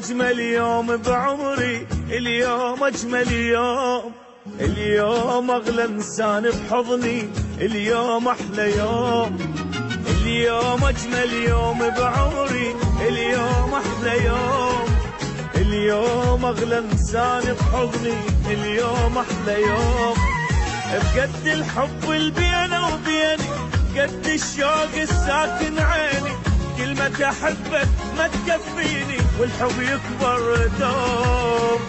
أجمل يوم بعمري، اليوم أجمل يوم، اليوم أغلى إنسان بحضني، اليوم أحلى يوم، اليوم أجمل يوم بعمري، اليوم أحلى يوم، اليوم أغلى إنسان بحضني، اليوم أحلى يوم. بقد الحب اللي بيني وبيني، قد الشوق الساكن عيني، كلمة أحبك ما تكفيني والحب يكبر دوم.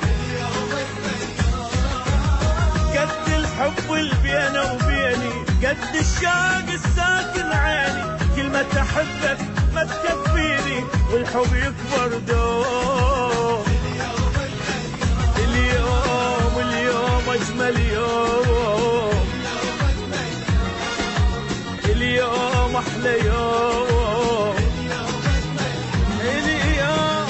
قد الحب اللي بيني وبيني، قد الشوق الساكن عيني، كلمة أحبك ما تكفيني والحب يكبر دوم. اليوم اليوم أجمل يوم، اليوم أحلى يوم، اليوم.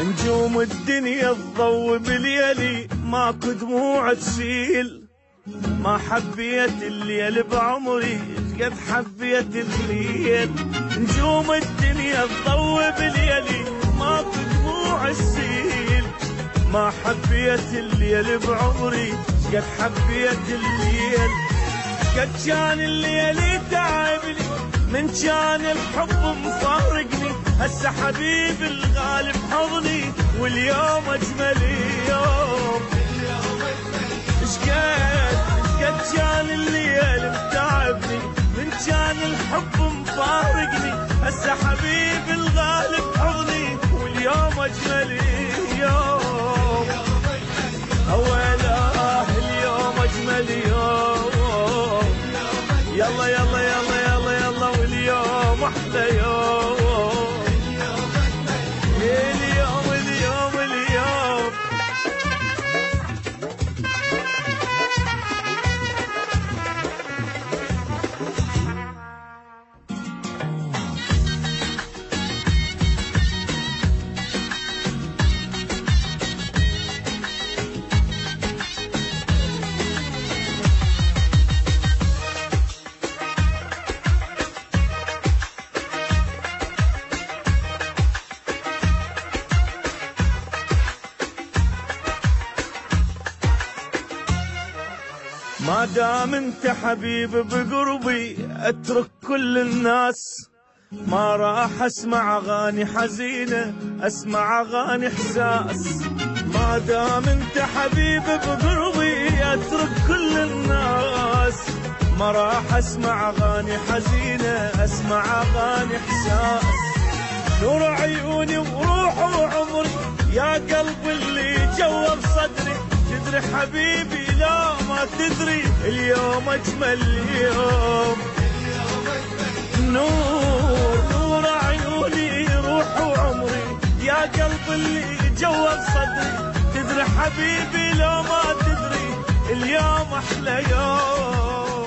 نجوم الدنيا تضوي بليلي، ماكو دموع تسيل، ما حبيت الليل بعمري قد حبيت الليل. نجوم الدنيا تضوي بليلي، ماكو دموع تسيل، ما حبيت الليل بعمري قد حبيت الليل. قد كان الليل تعبني، من كان الحب مفارقني، هسه حبيبي الغالي بحضني واليوم اجمل يوم. قد كان الليل متعبني، من كان الحب مفارقني، هسه حبيبي الغالي بحضني واليوم اجمل يوم. اويلاه اليوم اجمل يوم، يلا يلا يلا يلا يلا واليوم احلى يوم، اليوم اليوم اليوم. ما دام انت حبيب بقربي اترك كل الناس، ما راح اسمع اغاني حزينه اسمع اغاني احساس. ما دام انت حبيب بقربي اترك كل الناس، ما راح اسمع اغاني حزينه اسمع اغاني احساس. نور عيوني وروح وعمري يا قلب اللي جوا بصدري، تدري حبيبي لا ما تدري اليوم اجمل يوم. نور عيوني روح وعمري يا قلب اللي جوا بصدري، تدري حبيبي لا ما تدري اليوم احلى يوم.